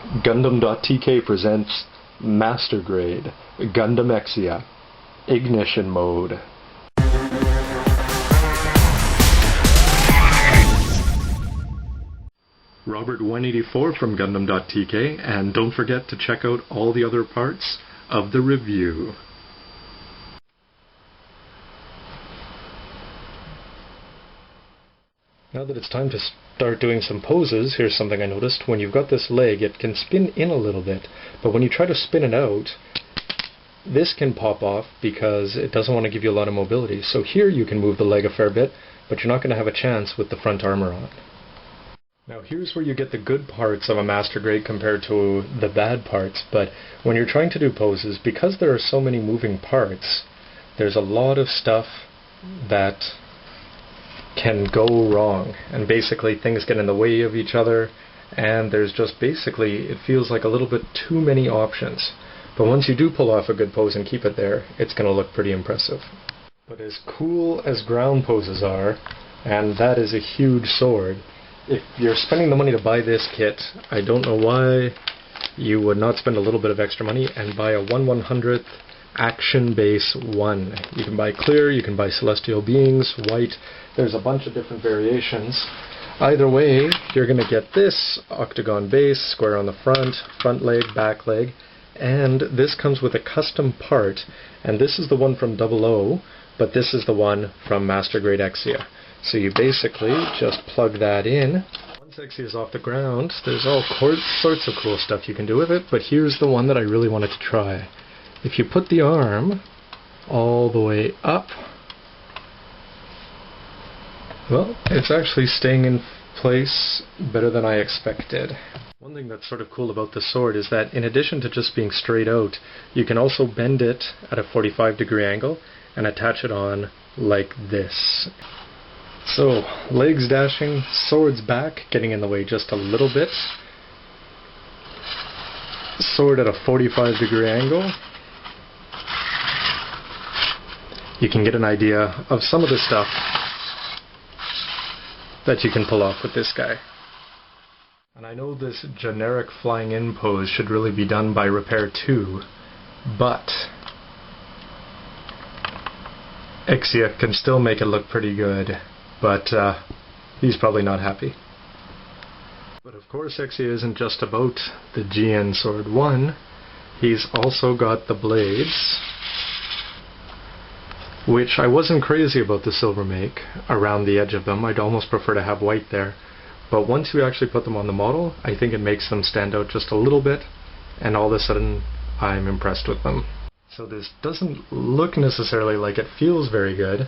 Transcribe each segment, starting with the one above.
Gundam.tk presents Master Grade Gundam Exia Ignition Mode. Robert 184 from Gundam.tk, and don't forget to check out all the other parts of the review. Now that it's time to start doing some poses, here's something I noticed. When you've got this leg, it can spin in a little bit, but when you try to spin it out, this can pop off because it doesn't want to give you a lot of mobility. So here you can move the leg a fair bit, but you're not going to have a chance with the front armor on. Now here's where you get the good parts of a Master Grade compared to the bad parts, but when you're trying to do poses, because there are so many moving parts, there's a lot of stuff that can go wrong, and basically things get in the way of each other, and there's just basically, it feels like a little bit too many options. But once you do pull off a good pose and keep it there, it's going to look pretty impressive. But as cool as ground poses are, and that is a huge sword, if you're spending the money to buy this kit, I don't know why you would not spend a little bit of extra money and buy a 1/100th Action Base 1. You can buy clear, you can buy celestial beings, white, there's a bunch of different variations. Either way, you're going to get this octagon base, square on the front leg, back leg, and this comes with a custom part, and this is the one from 00, but this is the one from Master Grade Exia. So you basically just plug that in. Once Exia is off the ground, there's all sorts of cool stuff you can do with it, but here's the one that I really wanted to try. If you put the arm all the way up, well, it's actually staying in place better than I expected. One thing that's sort of cool about the sword is that in addition to just being straight out, you can also bend it at a 45-degree angle and attach it on like this. So, legs dashing, swords back, getting in the way just a little bit. Sword at a 45-degree angle. You can get an idea of some of the stuff that you can pull off with this guy. And I know this generic flying in pose should really be done by Repair 2, but Exia can still make it look pretty good, but he's probably not happy. But of course Exia isn't just about the GN Sword 1, he's also got the blades, which I wasn't crazy about the silver make around the edge of them. I'd almost prefer to have white there. But once you actually put them on the model, I think it makes them stand out just a little bit, and all of a sudden I'm impressed with them. So this doesn't look necessarily like it feels very good,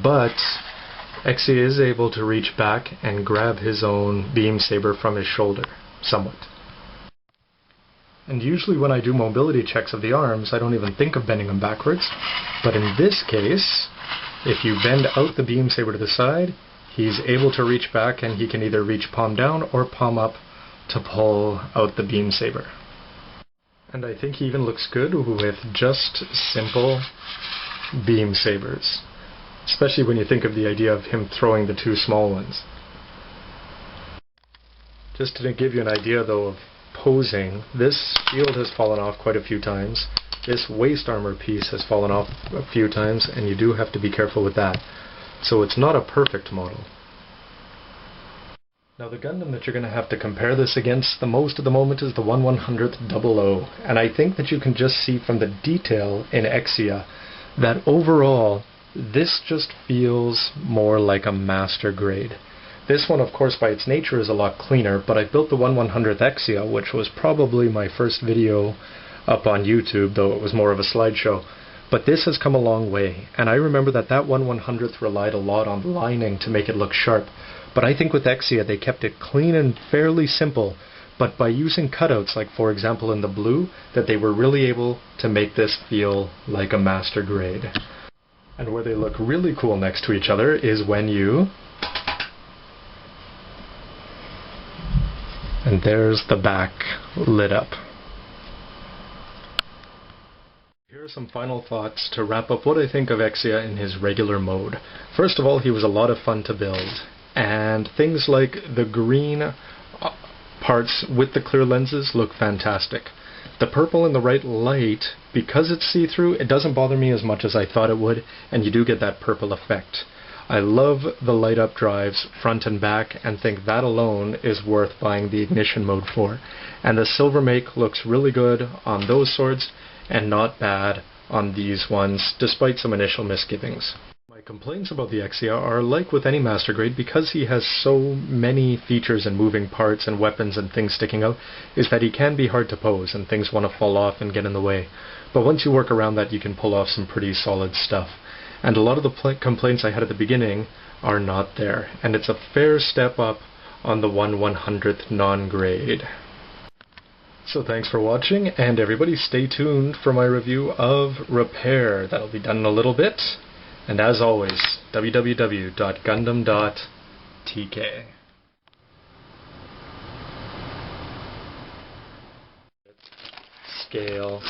but Exia is able to reach back and grab his own beam saber from his shoulder, somewhat. And usually when I do mobility checks of the arms, I don't even think of bending them backwards. But in this case, if you bend out the beam saber to the side, he's able to reach back, and he can either reach palm down or palm up to pull out the beam saber. And I think he even looks good with just simple beam sabers, especially when you think of the idea of him throwing the two small ones. Just to give you an idea though of posing, this shield has fallen off quite a few times. This waist armor piece has fallen off a few times, and you do have to be careful with that. So it's not a perfect model. Now the Gundam that you're going to have to compare this against the most at the moment is the 1/100th 00, and I think that you can just see from the detail in Exia that overall this just feels more like a Master Grade. This one, of course, by its nature is a lot cleaner, but I built the 1/100th Exia, which was probably my first video up on YouTube, though it was more of a slideshow. But this has come a long way, and I remember that 1/100th relied a lot on lining to make it look sharp. But I think with Exia they kept it clean and fairly simple, but by using cutouts, like for example in the blue, that they were really able to make this feel like a Master Grade. And where they look really cool next to each other is when you... And there's the back lit up. Here are some final thoughts to wrap up what I think of Exia in his regular mode. First of all, he was a lot of fun to build, and things like the green parts with the clear lenses look fantastic. The purple in the right light, because it's see-through, it doesn't bother me as much as I thought it would, and you do get that purple effect. I love the light-up drives front and back, and think that alone is worth buying the ignition mode for. And the silver make looks really good on those swords, and not bad on these ones, despite some initial misgivings. My complaints about the Exia are like with any master grade, because he has so many features and moving parts and weapons and things sticking out, is that he can be hard to pose and things want to fall off and get in the way. But once you work around that, you can pull off some pretty solid stuff. And a lot of the complaints I had at the beginning are not there, and it's a fair step up on the 1/100th non-grade. So thanks for watching, and everybody stay tuned for my review of Repair. That'll be done in a little bit. And as always, www.gundam.tk. Scale.